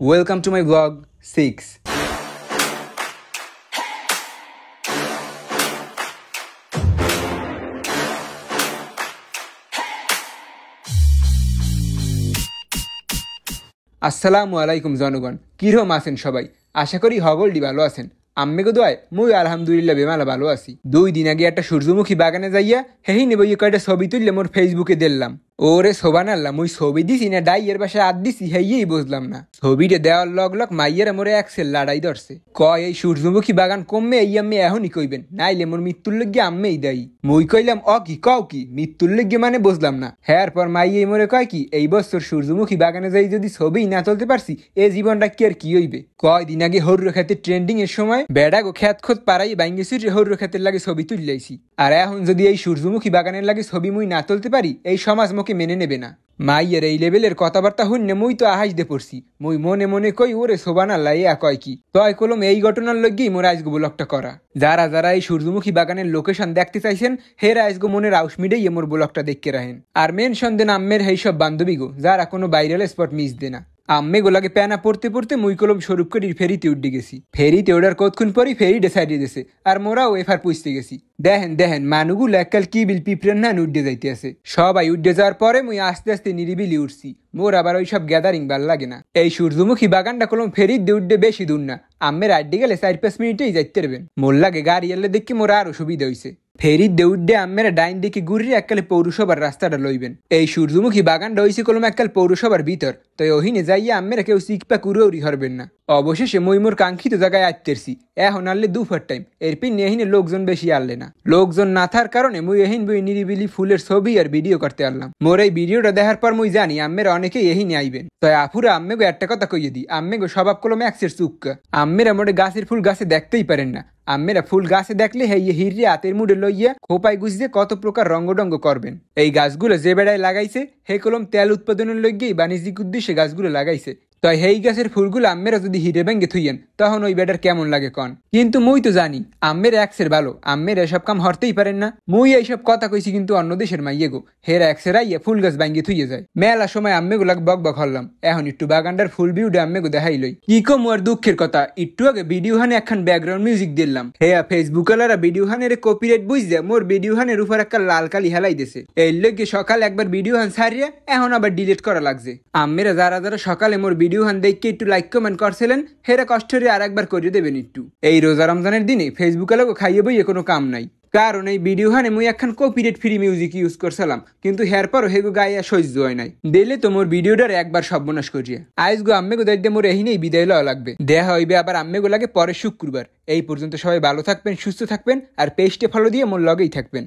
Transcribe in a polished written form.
Welcome to my vlog 6. আসসালামু আলাইকুম জনগণ, কিরকম আছেন সবাই? আশা করি হগলডি ভালো আছেন। আম্মেগো দোয়ায় মুই আলহামদুলিল্লাহ বেমালা ভালো আছি। 2 দিন আগে একটা সূর্যমুখী বাগানে যাইয়া হেহি নেবই কয়টা ছবি তুললে মোর ফেসবুকে দিলাম। ওরে সোবান আল্লাহ, মুই ছবি দিছি না ডাইয়ের বাসায় আদ দিছি হেই বুঝলাম না। ছবিটা দেওয়ার লগ লগ মাইয়েরা মোরে একসেল লাড়াই ধরছে, কয় এই সূর্যমুখী বাগান কমবে এই আম্মে এখনই কইবেন, নাইলে মোর মৃত্যুর লগ্গে আম্মেই দায়ী। মুই কইলাম কি কও কি মৃত্যুর লগ্গে মানে বুঝলাম না। হ্যাঁ পর মাইয়ে মোরে কয় কি এই বছর সূর্যমুখী বাগানে যাই যদি ছবি না তুলতে পারছি এ জীবনটা কি আর কি হইবে। কয়দিন আগে হর্র খেতে ট্রেন্ডিং এর সময় বেড়াগো খ্যাত খোদ পাড়াই বাইঙ্গেছি হর্র খেতের লাগে ছবি তুললাইছি, আর এখন যদি এই সূর্যমুখী বাগানের লাগে ছবি মুই না তুলতে পারি এই সমাজ মোকে মেনে নেবে না। মাইয়ের এই লেভেলের কথাবার্তা শুনলে মুই তো আহাস দে পড়ছি। মুই মনে মনে কই ওরে সোবান আল্লাহ ইয়া কয় কি। তয় কলম এই ঘটনার লগ্গেই মোর আজগো ব্লগটা করা। যারা যারা এই সূর্যমুখী বাগানের লোকেশন দেখতে চাইছেন হেরা আজগো মনের আউস মিডেই মোর ব্লগটা দেখতে রাহেন। আর মেনশন দেন আম্মের হেই সব বান্ধবী গো যারা কোনো ভাইরাল স্পট মিস দে না। আম্মে গোলাকে প্যানা পড়তে পড়তে মুই কলম স্বরূপ করে ফেরিতে উঠে গেছি। ফেরিতে ওঠার কতক্ষণ পরই ফেরি ডেসাইডে দিয়েছে, আর মোরাও এফার পুষতে গেছি। দেখেন মানুগুলো এককাল কি বিল পিঁপড়ের না উঠে যাইতে আছে। সবাই উঠে যাওয়ার পরে মুই আস্তে আস্তে নিরিবিলি উঠছি। মোর আবার ওই সব গ্যাদারিং ভাল লাগে না। এই সূর্যমুখী বাগানটা কলম ফেরির দিয়ে উঠতে বেশি দূর না, আম্মের আড্ডি গেলে 4-5 মিনিটেই যাইতে পারবেন। মোর লাগে গাড়ি এলে দেখি মোর আরো সুবিধা হয়েছে। ফেরির দেউডে আম্মেরা ডাইন দিকে ঘুরে এককালে পৌরসভার রাস্তাটা লইবেন। এই সূর্যমুখী বাগানটা হইছে কলম এককাল পৌরসভার ভিতর, তাই ওহিনে যাইয়া আম্মেরা কেউ সিকপা কুড়ৌরি হরবেন না। অবশেষে মই মোর কাঙ্ক্ষিত জায়গায় আইতেরছি। এখন আনলে দুপুর টাইম, এরপর এহিনে লোকজন বেশি আনলে না। লোকজন না থাকার কারণে মুই এহিন বই নিরিবিলি ফুলের ছবি আর ভিডিও করতে আনলাম। মোর এই ভিডিওটা দেখার পর মুই জানি আম্মেরা অনেকেই এহিনে আইবেন। তাই আফুরা আম্মেগো একটা কথা কইয়ে দিই, আম্মেগো স্বভাব কলম একসের চুক্কা। আম্মেরা মোটে গাছের ফুল গাছে দেখতেই পারেন না। আম্মেরা ফুল গাছে দেখলে হেইয়ে হিরে হাতের মুড়ে লইয়া খোপায় গুছিয়ে কত প্রকার রঙ্গডঙ্গ করবেন। এই গাছগুলো যে বেড়ায় লাগাইছে হে কলম তেল উৎপাদনের লইগেই বাণিজ্যিক উদ্দেশ্যে গাছগুলো লাগাইছে। তাই হেই গাছের ফুলগুলো আম্মেরা যদি হিরে ভেঙ্গে থুইয়েন তখন ওই বেটার কেমন লাগে কন। কিন্তু মুই তো জানি আম্মের একসের ভালো, আম্মের এসব কাম হরতেই পারেন না। মুই এইসব কথা কইছি কিন্তু অন্য দেশের মাইয়ে গো, হেরা একসের আইয়া ফুল গাছ ভাঙ্গে থুইয়ে যায়। মেলা সময় আম্মেগুলো বক বক হরলাম, এখন একটু বাগানটার ফুল ভিউটা আম্মেগো দেখাই লই। কি কম আর দুঃখের কথা, একটু আগে ভিডিও হানে একখান ব্যাকগ্রাউন্ড মিউজিক দিলাম, হেয়া ফেসবুক আলারা ভিডিও হানের কপিরাইট বুঝছে মোর ভিডিও হানের উপর একটা লাল কালি হেলাই দিছে। এই লগে সকাল একবার ভিডিও হান ছাড়িয়ে এখন আবার ডিলিট করা লাগছে। আম্মেরা যারা যারা সকালে মোর ভিডিও হান দেখে একটু লাইক কমেন্ট করছিলেন হেরা কষ্ট হয়ে আর একবার করে দেবেন একটু। এই রোজা রমজানের দিনে ফেসবুক আলাগো খাইয়ে বইয়ে কোনো কাম নাই, কারণ এই ভিডিও হানে মুই একখান কপিরাইট ফ্রি মিউজিক ইউজ করছিলাম, কিন্তু হের পর হেগো গায়ে সহ্য হয় নাই। দিলে তো মোর ভিডিওটার একবার সর্বনাশ করিয়া। আজগো আম্মেগো দেখতে মোর এহিনেই বিদায় লওয়া লাগবে। দেখা হইবে আবার আম্মেগো লাগে পরের শুক্রবার। এই পর্যন্ত সবাই ভালো থাকবেন, সুস্থ থাকবেন, আর পেজটা ফলো দিয়ে মোর লগেই থাকবেন।